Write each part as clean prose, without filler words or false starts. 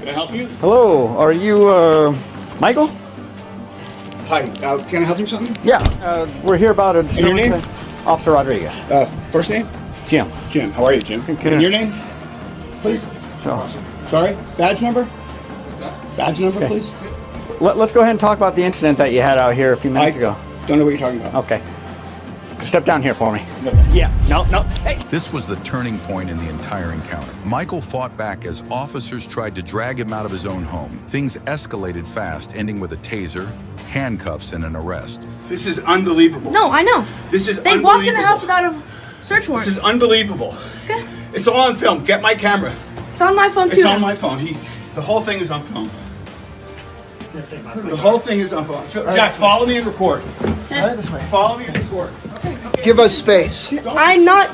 Can I help you? Hello, are you, Michael? Hi, can I help you with something? Yeah, we're here about a... And your name? Officer Rodriguez. First name? Jim. Jim, how are you, Jim? Okay. And your name? Please? So, Sorry? Badge number? What's that? Badge number, okay. please? Let's go ahead and talk about the incident that you had out here a few minutes ago. Don't know what you're talking about. Okay. Step down here for me. No. Yeah, no. Hey! This was the turning point in the entire encounter. Michael fought back as officers tried to drag him out of his own home. Things escalated fast, ending with a taser, handcuffs, and an arrest. This is unbelievable. No, I know. This is They unbelievable. walked in the house without a search warrant. This is unbelievable. Okay. It's all on film. Get my camera. It's on my phone too. It's on my phone. The whole thing is on film. The whole thing is on film. Jack, follow me and record. Okay. This way. Follow me and record. Give us space. I'm not.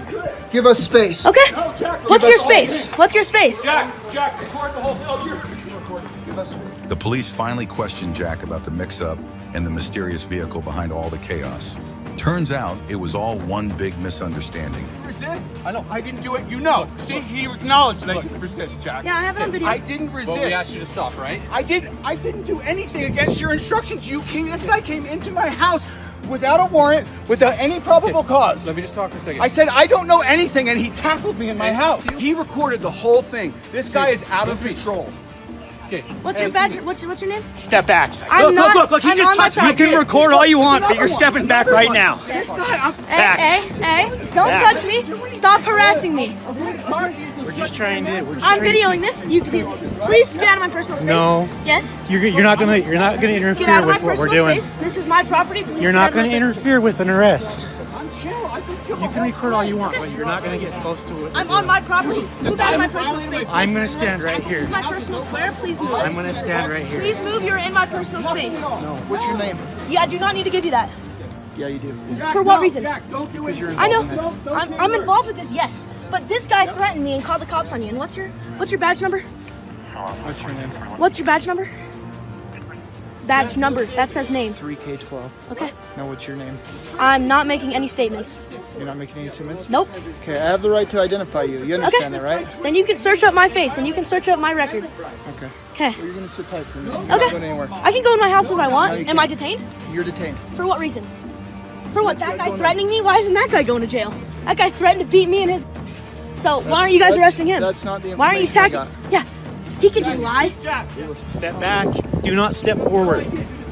Give us space. Okay. No, Jack, What's your space? What's your space? Jack, record the whole thing. Oh, you're recording. Give us space. The police finally questioned Jack about the mix-up and the mysterious vehicle behind all the chaos. Turns out it was all one big misunderstanding. Resist? I know. I didn't do it. You know. See, he acknowledged that you didn't resist, Jack. Yeah, I have it on video. I didn't resist. But we asked you to stop, right? I didn't do anything against your instructions. This guy came into my house without a warrant, without any probable cause. Let me just talk for a second. I said, I don't know anything, and he tackled me in my house. He recorded the whole thing. This guy is out of control. Okay. What's your badge? What's your name? Step back. I'm not. Look, he I'm just on my touched me. You property. can record all you want, but you're Another stepping one, back another right one. now. This guy, Back. Hey, don't Back. touch me. Stop harassing me. We're just trying to. I'm videoing this. You please get out of my personal space. No. Yes. You're not gonna Get out interfere of my with what we're personal doing. space. This is my property. Please You're get not out of gonna my- interfere with an arrest. I'm chill. I can chill. You can record all you want, but you're not gonna get close to it. I'm on my property. Move out of my personal space. I'm gonna stand right This here. is my personal square. Please move. I'm gonna stand right here. Please move. You're in my personal space. What's your name? Yeah, I do not need to give you that. Yeah, you do. For what reason? Jack, don't do it. I know. I'm involved with this. Yes, but this guy threatened me and called the cops on you. And what's your badge number? What's your name? What's your badge number? Badge number. That says name. 3K12. Okay. Now, what's your name? I'm not making any statements. You're not making any statements? Nope. Okay, I have the right to identify you. You understand Okay. that, right? Then you can search up my face and you can search up my record. Okay. Okay. Well, you're gonna sit tight for a minute. You're not Okay. going anywhere. I can go in my house if I No, want. you Am I can't. detained? You're detained. For what reason? For what? That guy threatening me? Why isn't that guy going to jail? That guy threatened to beat me and his. So why aren't you guys arresting him? That's not the Why aren't you information I attacking? Yeah. He can just lie. Step back. Do not step forward.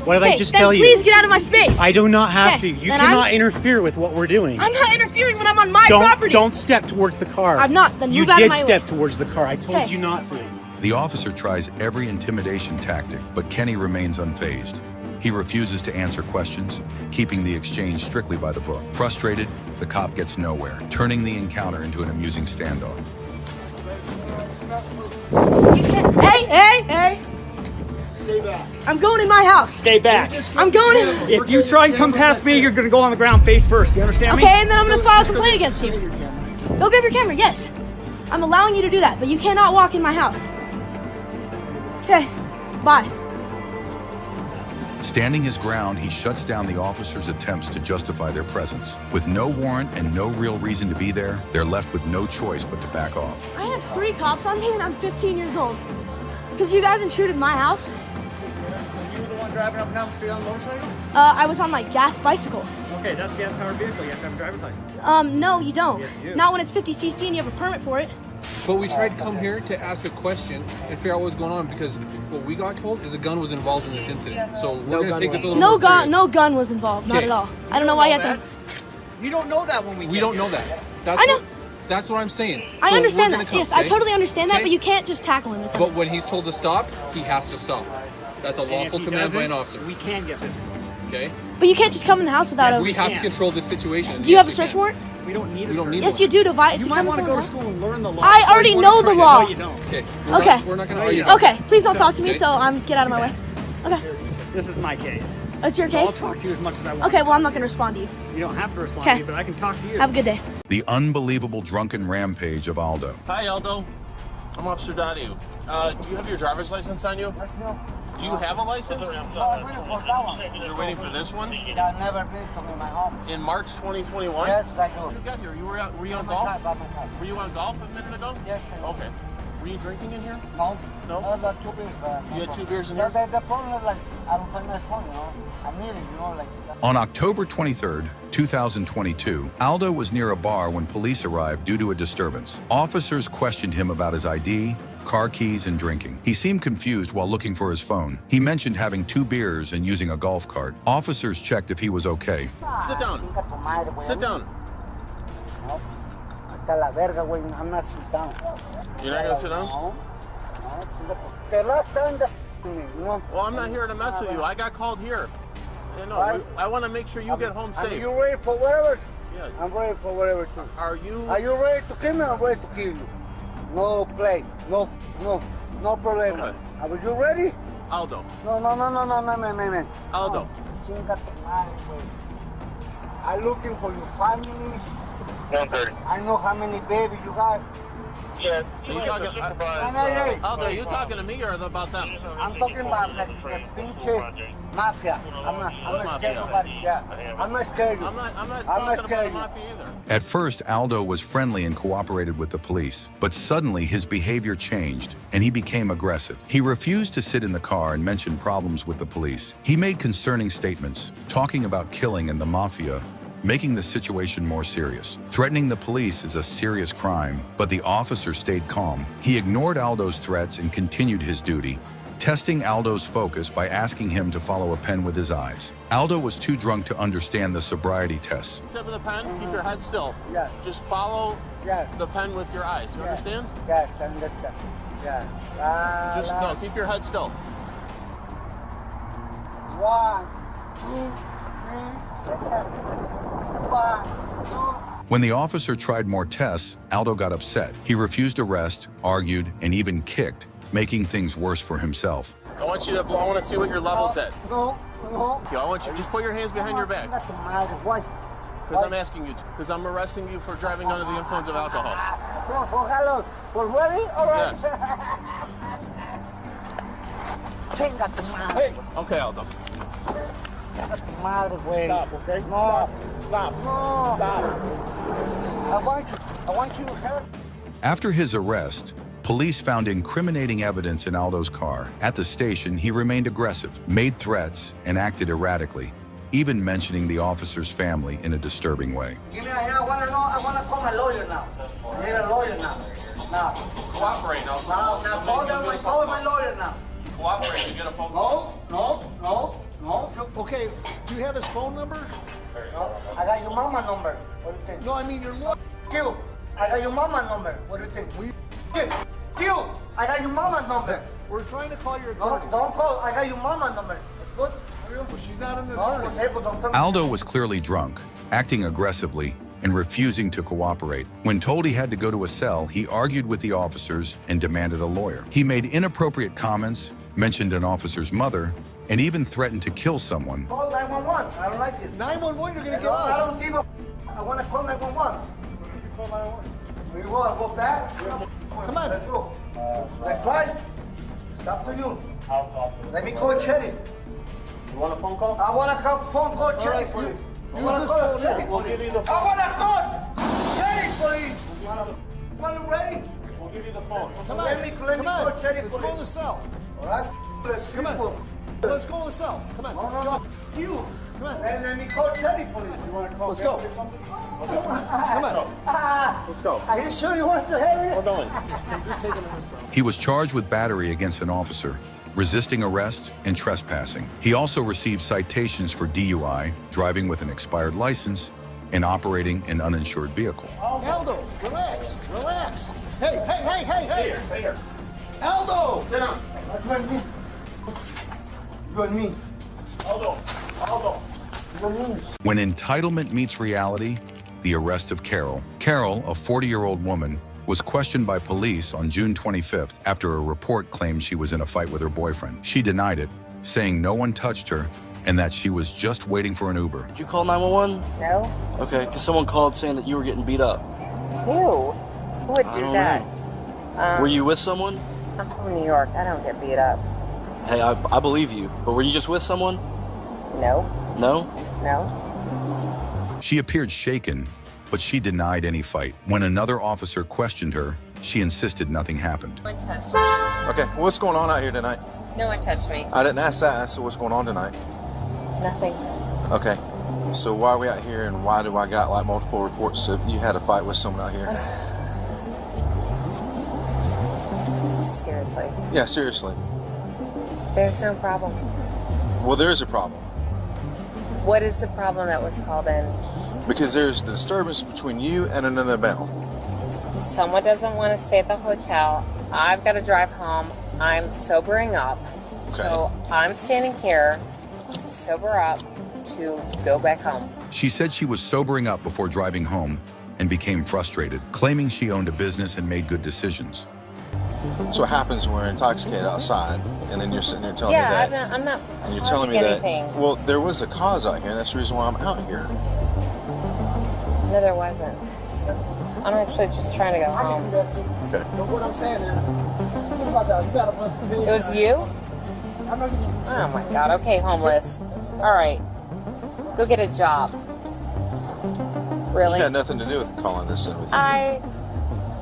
What did I Hey, just then tell you? please get out of my space. I do not have Okay, to. You then cannot I'm- interfere with what we're doing. I'm not interfering when I'm on my property. Don't step towards the car. I'm not. Then You move out of did my step way. towards the car. I told Okay. you not to. The officer tries every intimidation tactic, but Kenny remains unfazed. He refuses to answer questions, keeping the exchange strictly by the book. Frustrated, the cop gets nowhere, turning the encounter into an amusing standoff. You can't. Hey! Stay back. I'm going in my house. Stay back. I'm going in. If you try and come past me, you're gonna go on the ground face first. Do you understand me? Okay, and then I'm gonna file a complaint against Get you. your camera. Go grab your camera. Yes. I'm allowing you to do that, but you cannot walk in my house. Okay. Bye. Standing his ground, he shuts down the officers' attempts to justify their presence. With no warrant and no real reason to be there, they're left with no choice but to back off. I have 3 cops on me and I'm 15 years old. Because you guys intruded my house. So you were the one driving up and down the street on a motorcycle? I was on my gas bicycle. Okay, that's a gas-powered vehicle. You have to have a driver's license. No, you don't. Yes, you do. Not when it's 50cc and you have a permit for it. But we tried to come here to ask a question and figure out what was going on because what we got told is a gun was involved in this incident. So we're going to take this a little No more gun, serious. no gun was involved. Not Okay. at all. I don't know why you have to. You don't know that when We don't know that. That's I know. That's what I'm saying. I So understand we're that. gonna come, Yes, I okay? totally understand that, Okay? but you can't just tackle him. But when he's told to stop, he has to stop. That's a lawful command by an officer. We can get business. Okay? But you can't just come in the house without We a. have to control this situation. Do you have a Yes, we search can. warrant? We don't need We don't need Yes, one. you do to You might come want to in go to someone's school and learn the law. I before already you know wanna the try- law. No, you don't. Okay. Okay. We're not going to argue. house. Okay, please don't talk to me. Okay. So get out of my way. Okay, This is my case. it's your So I'll case. talk to you as much as I want. Okay, well I'm not gonna respond to you. You don't have to respond Okay. to me, but I can talk to you. Have a good day. The unbelievable drunken rampage of Aldo. Hi, Aldo. I'm Officer Donahue. Do you have your driver's license on you? Do you have a license? I'm waiting for that one. You're waiting for this one? Yeah, never been to me, my home. In March 2021? Yes, I do. How'd you get here? Were you on By my golf? car, by my car. Were you on golf a minute ago? Yes, sir. Okay. Were you drinking in here? No. No? I had 2 beers. You had 2 beers in The, here? the problem is like, I don't find my phone, you know. I need it, you know, like. On October 23, 2022, Aldo was near a bar when police arrived due to a disturbance. Officers questioned him about his ID, car keys, and drinking. He seemed confused while looking for his phone. He mentioned having 2 beers and using a golf cart. Officers checked if he was okay. Sit down. Chinga tu madre, güey. Sit down. No. Hasta la verga, güey. I'm not sit down. You're not gonna sit down? No. No, chinga tu. The last time that you know. Well, I'm not here to mess with you. I got called here. You know, Right. I want to make sure you get home Are safe. you ready for whatever? Yeah. I'm ready for whatever too. Are you? Are you ready to kill me? I'm ready to kill you. No play. No problem. Okay. Are you ready? Aldo. No, man. Aldo. No. Chinga tu madre, güey. I'm looking for your family. 1:30. I know how many babies you got. Yeah. Are you talking? Hey. Aldo, are you talking to me or about them? I'm talking about like the pinche mafia. I'm not scared of nobody. Yeah. I'm not scared. I'm not I'm not talking about scared. the mafia either. At first, Aldo was friendly and cooperated with the police, but suddenly his behavior changed and he became aggressive. He refused to sit in the car and mentioned problems with the police. He made concerning statements, talking about killing and the mafia, making the situation more serious. Threatening the police is a serious crime, but the officer stayed calm. He ignored Aldo's threats and continued his duty, testing Aldo's focus by asking him to follow a pen with his eyes. Aldo was too drunk to understand the sobriety tests. Tip of the pen, keep your head still. Yeah. Just follow Yes. the pen with your eyes. You understand? Yes, I understand. Yeah. Just no, keep your head still. 1, 2, 3. 1, 2. When the officer tried more tests, Aldo got upset. He refused arrest, argued, and even kicked, making things worse for himself. I want you to. I want to see what your level's at. No. Okay, I want you just put your hands behind your back. Chinga tu madre. Why? Because I'm asking you. Because I'm arresting you for driving under the influence of alcohol. No, for how long? For ready? All right. Yes. Chinga tu madre. Okay, Aldo. Chinga tu madre, güey. Stop, okay? No. Stop. No. Stop. I want you to help. After his arrest, police found incriminating evidence in Aldo's car. At the station, he remained aggressive, made threats, and acted erratically, even mentioning the officer's family in a disturbing way. Give me I want to call my lawyer now. I need a lawyer now. Now. Cooperate now. Call my lawyer now. Cooperate. You get a phone call. No. Okay, do you have his phone number? I got your mama number. What do you think? No, I mean your lawyer. You. I got your mama number. What do you think? You. I got your mama number. We're trying to call your No, attorney. don't call. I got your mama number. It's good. Well, she's not an No, attorney. okay, but don't come. Aldo was clearly drunk, acting aggressively, and refusing to cooperate. When told he had to go to a cell, he argued with the officers and demanded a lawyer. He made inappropriate comments, mentioned an officer's mother, and even threatened to kill someone. Call 911. I don't like it. 911, you're gonna get No, I us. don't give a. I want to call 911. We want to go back. Come on. Let's go. Let's try. It's up to you. Let me call sheriff. You want a phone call? I want to call phone call sheriff police. I want to this call phone sheriff here. We'll give you police. the I phone. want to call sheriff police. Want to ready? We'll give you the phone. Come on. Let me Come call on. sheriff Let's go in the police. cell. All right. Let's Come on. Let's go in the cell. Come on. No. You. Come on. Let me call sheriff police. You want to call Let's go. sheriff or something? Come on. Let's go. Are you sure you want to have We're it? going. Just take him in the cell. He was charged with battery against an officer, resisting arrest, and trespassing. He also received citations for DUI, driving with an expired license, and operating an uninsured vehicle. Aldo, relax. Hey. Stay here. Aldo! Sit down. You and me. You and me. Aldo. You and me. When entitlement meets reality, the arrest of Carol. Carol, a 40-year-old woman, was questioned by police on June 25th after a report claimed she was in a fight with her boyfriend. She denied it, saying no one touched her and that she was just waiting for an Uber. Did you call 911? No. Okay, because someone called saying that you were getting beat up. Who? Who would I do don't that? Were you with someone? I'm from New York. I don't get beat up. Hey, I believe you, but were you just with someone? No. No? No. She appeared shaken, but she denied any fight. When another officer questioned her, she insisted nothing happened. No one touched me. Okay, well, what's going on out here tonight? No one touched me. I didn't ask that. I asked what's going on tonight. Nothing. Okay, so why are we out here, and why do I got like multiple reports that you had a fight with someone out here? Seriously. Yeah, seriously. There's no problem. Well, there's a problem. What is the problem that was called in? Because there's disturbance between you and another male. Someone doesn't want to stay at the hotel. I've got to drive home. I'm sobering up. Okay. So I'm standing here to sober up to go back home. She said she was sobering up before driving home and became frustrated, claiming she owned a business and made good decisions. So what happens when we're intoxicated outside, and then you're sitting there telling me that. Yeah, I'm not and you're telling me anything. that. Well, there was a cause out here. That's the reason why I'm out here. No, there wasn't. I'm actually just trying to go home. Okay. But what I'm saying is, just about that, you got a bunch of It was you? Oh my God. Okay, homeless. All right. Go get a job. Really? It had nothing to do with calling this in with you. I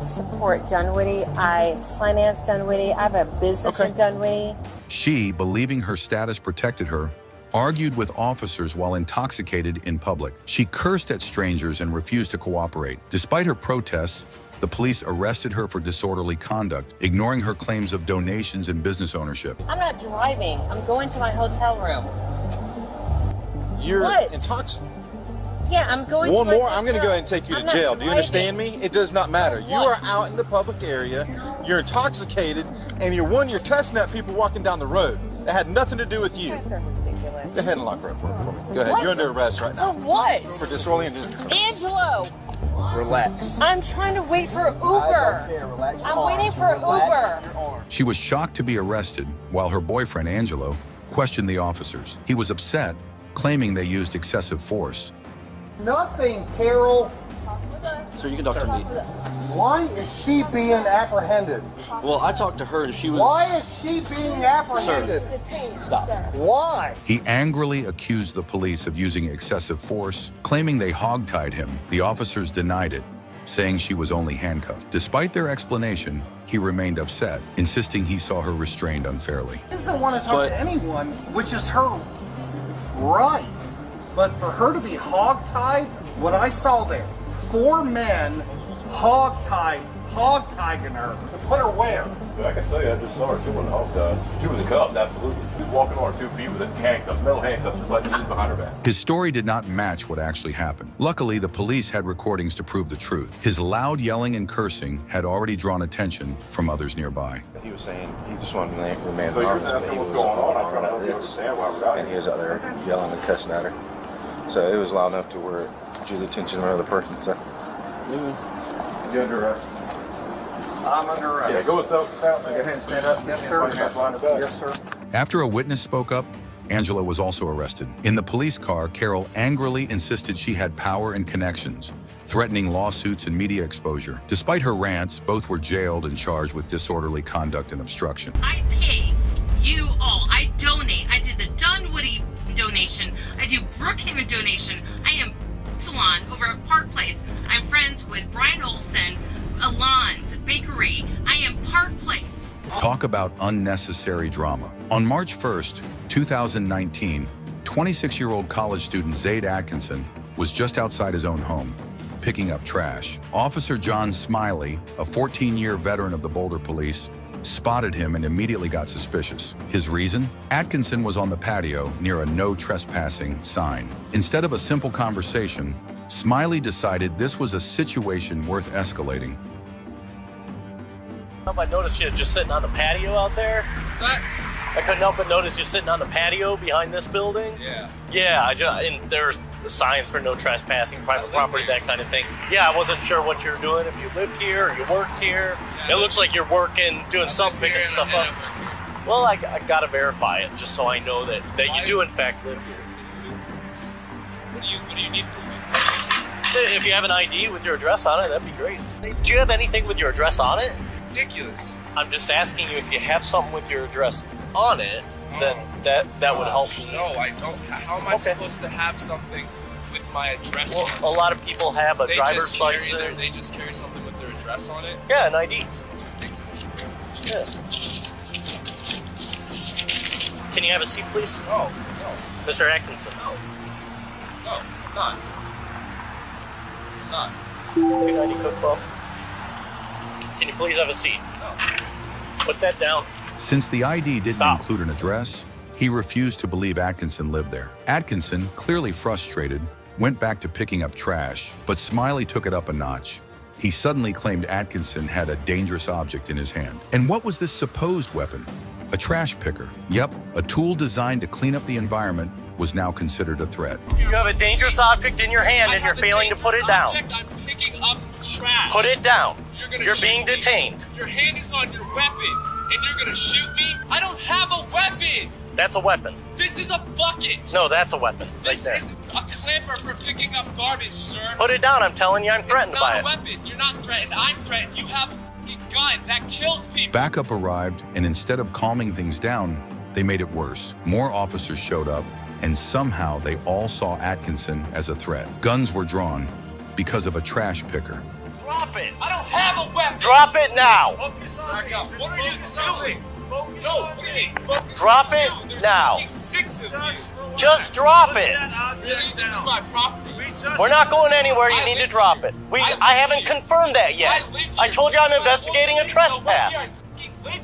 support Dunwoody. I finance Dunwoody. I have a business in Dunwoody. She, believing her status protected her, argued with officers while intoxicated in public. She cursed at strangers and refused to cooperate. Despite her protests, the police arrested her for disorderly conduct, ignoring her claims of donations and business ownership. I'm not driving. I'm going to my hotel room. You're What? intoxicated. Yeah, I'm going One to my more, hotel. I'm going to go ahead and take you I'm to not jail. Do you driving. understand me? It does not matter. You are What? out in the public area, you're intoxicated, and you're cussing at people walking down the road. That had nothing to do with you. You guys are ridiculous. Go ahead and lock her up for me. Go ahead. What? You're under arrest right now. For what? For disorderly and disrespect. Angelo! Relax. I'm trying to wait for Uber. I don't care. Relax your I'm arms. waiting for Relax Uber. your arms. She was shocked to be arrested, while her boyfriend, Angelo, questioned the officers. He was upset, claiming they used excessive force. Nothing, Carol. So you can talk to me. Why is she being apprehended? Well, I talked to her and she was... Why is she being apprehended? Stop. Why? He angrily accused the police of using excessive force, claiming they hogtied him. The officers denied it, saying she was only handcuffed. Despite their explanation, he remained upset, insisting he saw her restrained unfairly. She doesn't want to talk to anyone, which is her right. But for her to be hogtied, what I saw there, 4 men hogtied her. Put her where? I can tell you, I just saw her. She wasn't hogtied. She was in cuffs, absolutely. She was walking on her 2 feet with handcuffs, metal handcuffs, just like she was behind her back. His story did not match what actually happened. Luckily, the police had recordings to prove the truth. His loud yelling and cursing had already drawn attention from others nearby. He was saying he just wanted to remain So you're asking what's going on? I'm trying to help you understand why we're out and he here. was out there yelling and cussing at her. So it was loud enough to where it drew the attention of another person. So You under arrest? I'm under arrest. Yeah, go stand up. Go ahead and stand up. Yes, sir. Yes, sir. After a witness spoke up, Angela was also arrested. In the police car, Carol angrily insisted she had power and connections, threatening lawsuits and media exposure. Despite her rants, both were jailed and charged with disorderly conduct and obstruction. I pay you all. I donate. I did the Dunwoody donation. I do Brookhaven donation. I am salon over at Park Place. I'm friends with Brian Olson, Alon's Bakery. I am Park Place. Talk about unnecessary drama. On March 1st, 2019, 26-year-old college student Zaid Atkinson was just outside his own home, picking up trash. Officer John Smiley, a 14-year veteran of the Boulder Police, spotted him and immediately got suspicious. His reason? Atkinson was on the patio near a no trespassing sign. Instead of a simple conversation, Smiley decided this was a situation worth escalating. I noticed you just sitting on the patio out there. What's that? I couldn't help but notice you sitting on the patio behind this building. Yeah. Yeah, and there's signs for no trespassing, private property, that kind of thing. Yeah, I wasn't sure what you were doing, if you lived here or you worked here. It looks like you're working, doing something, picking stuff up. Well, I gotta verify it just so I know that you do in fact live here. What do you need from me? If you have an ID with your address on it, that'd be great. Do you have anything with your address on it? Ridiculous. I'm just asking you if you have something with your address on it, then that would help me. No, I don't. How am I supposed to have something with my address on it? Well, a lot of people have a driver's license. They just carry something with their address address on it? Yeah, an ID. Yeah. Can you have a seat, please? No. Mr. Atkinson. No, I'm not. I'm not. 290 code 12. Can you please have a seat? No. Put that down. Since the ID didn't Stop. include an address, he refused to believe Atkinson lived there. Atkinson, clearly frustrated, went back to picking up trash, but Smiley took it up a notch. He suddenly claimed Atkinson had a dangerous object in his hand. And what was this supposed weapon? A trash picker. Yep, a tool designed to clean up the environment was now considered a threat. You have a dangerous object in your hand and you're failing to put it down. I'm picking up trash. Put it down. You're being detained. Your hand is on your weapon, and you're gonna shoot me? I don't have a weapon. That's a weapon. This is a bucket. No, that's a weapon. This right there. is a clamper for picking up garbage, sir. Put it down. I'm telling you, I'm threatened by it. It's not a weapon. You're not threatened. I'm threatened. You have a fucking gun that kills people. Backup arrived, and instead of calming things down, they made it worse. More officers showed up, and somehow they all saw Atkinson as a threat. Guns were drawn because of a trash picker. Drop it. I don't have a weapon. Drop it now. Back up. What are you doing? No, what do you mean? Drop it now. There's 6 of you. Just drop it. Really? This is my property. We're not going anywhere. You need to drop it. I haven't confirmed that yet. I told you I'm investigating a trespass.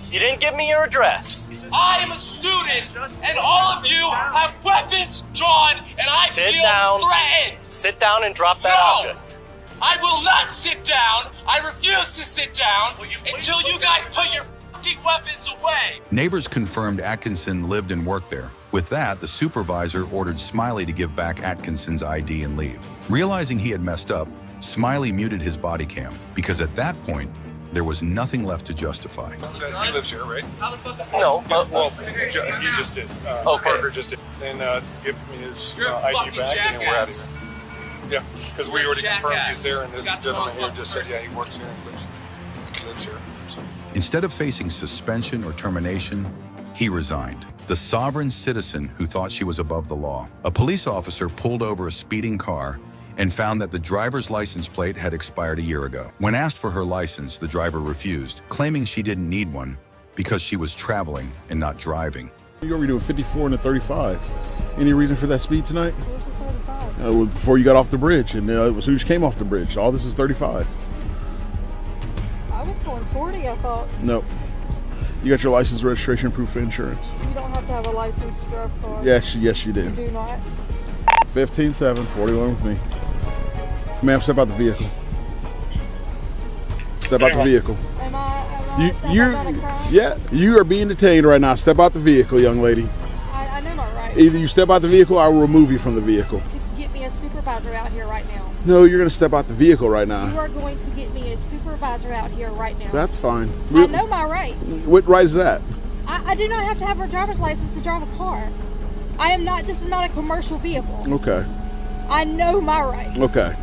You didn't give me your address. I am a student, and all of you have weapons drawn, and I Sit feel down. threatened. Sit down and drop that No. object. I will not sit down. I refuse to sit down until you guys put your fucking weapons away. Neighbors confirmed Atkinson lived and worked there. With that, the supervisor ordered Smiley to give back Atkinson's ID and leave. Realizing he had messed up, Smiley muted his body cam because at that point, there was nothing left to justify. He lives here, right? No, Well, he just did. Okay. Parker just did. Then give me his You're a ID fucking back, and then we're out of jackass. here. Yeah, because we You're a already confirmed jackass. he's there, and this Got the gentleman wrong here just said, person. yeah, he works here and lives here. So. Instead of facing suspension or termination, he resigned. The sovereign citizen who thought she was above the law. A police officer pulled over a speeding car and found that the driver's license plate had expired a year ago. When asked for her license, the driver refused, claiming she didn't need one because she was traveling and not driving. You're already doing 54 and a 35. Any reason for that speed tonight? Before you got off the bridge, and as soon as you came off the bridge, all this is 35. I was going 40, I thought. No. You got your license, registration, and proof of insurance. You don't have to have a license to drive a car. Yes, you do. You do not. 15-7, 41 with me. Ma'am, step out the vehicle. Step out the vehicle. Am I Yeah, you are being detained right now. Step out the vehicle, young lady. I know my rights. Either you step out the vehicle, or I will remove you from the vehicle. To get me a supervisor out here right now. No, you're going to step out the vehicle right now. You are going to get me a supervisor out here right now. That's fine. I know my rights. What right is that? I do not have to have a driver's license to drive a car. I am not, this is not a commercial vehicle. Okay. I know my rights. Okay.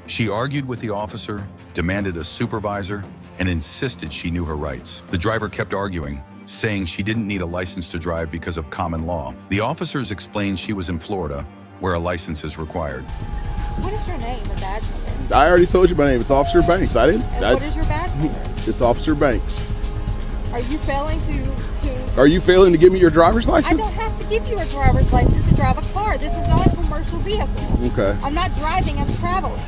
She argued with the officer, demanded a supervisor, and insisted she knew her rights. The driver kept arguing, saying she didn't need a license to drive because of common law. The officers explained she was in Florida, where a license is required. What is your name and badge number? I already told you my name. It's Officer Banks. I didn't. And what is your badge number? It's Officer Banks. Are you failing to... Are you failing to give me your driver's I license? don't have to give you a driver's license to drive a car. This is not a commercial vehicle. Okay. I'm not driving, I'm traveling.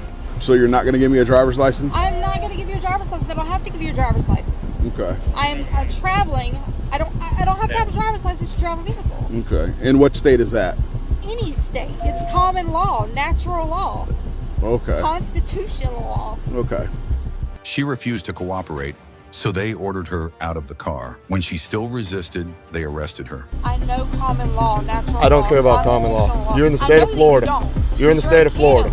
So you're not going to give me a driver's license? I'm not going to give you a driver's license. I don't have to give you a driver's license. Okay. I'm traveling. I don't have to have a driver's license to drive a vehicle. Okay. And what state is that? Any state. It's common law, natural law, Okay. constitutional law. Okay. She refused to cooperate, so they ordered her out of the car. When she still resisted, they arrested her. I know common law, natural law. I don't care about common law. You're in the state of Florida. You're in the state of Florida.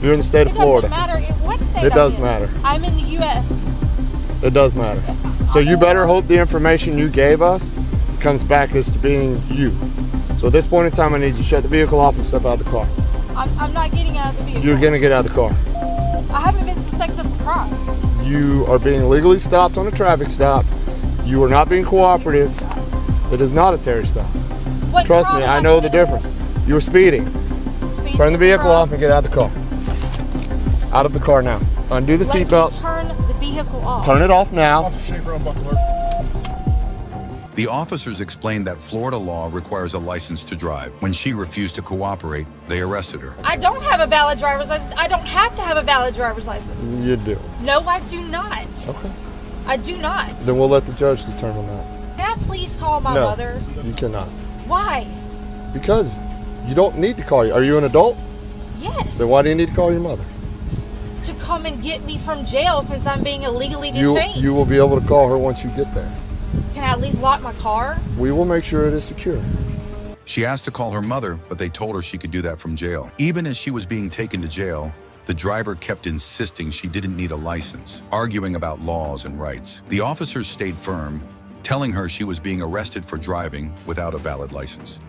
You're in the state of Florida. It doesn't matter in what state It does I'm in. matter. I'm in the U.S. It does matter. So you better hope the information you gave us comes back as to being you. So at this point in time, I need you to shut the vehicle off and step out of the car. I'm not getting out of the vehicle. You're gonna get out of the car. I haven't been suspected of a crime. You are being illegally stopped on a traffic stop. You are not being cooperative. It is not a Terry stop. What Trust me, I know the difference. You were speeding. Turn the vehicle off and get out of the car. Out of the car now. Undo the Let me seatbelt. turn the vehicle off. Turn it off now. The officers explained that Florida law requires a license to drive. When she refused to cooperate, they arrested her. I don't have a valid driver's license. I don't have to have a valid driver's license. You do. No, I do not. Okay. I do not. Then we'll let the judge determine that. Can I please call my No, mother? you cannot. Why? Because you don't need to call you. Are you an adult? Yes. Then why do you need to call your mother? To come and get me from jail since I'm being illegally You detained. will be able to call her once you get there. Can I at least lock my car? We will make sure it is secure. She asked to call her mother, but they told her she could do that from jail. Even as she was being taken to jail, the driver kept insisting she didn't need a license, arguing about laws and rights. The officers stayed firm, telling her she was being arrested for driving without a valid license.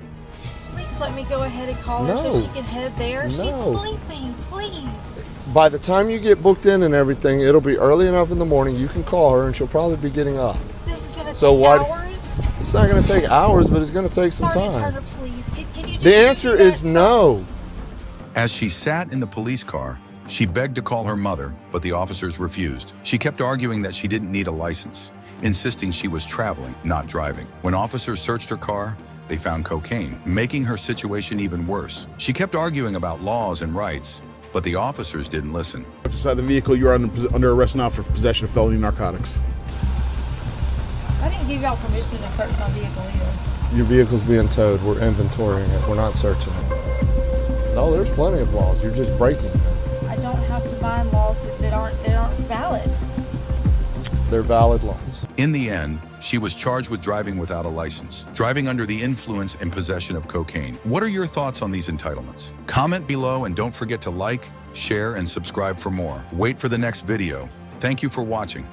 Please let me go ahead and call her No. so she can head there. No. She's sleeping, please. By the time you get booked in and everything, it'll be early enough in the morning. You can call her and she'll probably be getting up. This is gonna So take why? hours. It's not going to take hours, but it's going to take some Sergeant time. Turner, please. Can you just The do answer that is some- No. As she sat in the police car, she begged to call her mother, but the officers refused. She kept arguing that she didn't need a license, insisting she was traveling, not driving. When officers searched her car, they found cocaine, making her situation even worse. She kept arguing about laws and rights, but the officers didn't listen. Inside the vehicle, you are under arrest now for possession of felony narcotics. I didn't give y'all permission to search my vehicle either. Your vehicle's being towed. We're inventorying it. We're not searching it. No, there's plenty of laws. You're just breaking them. I don't have to find laws that aren't valid. They're valid laws. In the end, she was charged with driving without a license, driving under the influence and possession of cocaine. What are your thoughts on these entitlements? Comment below and don't forget to like, share, and subscribe for more. Wait for the next video. Thank you for watching.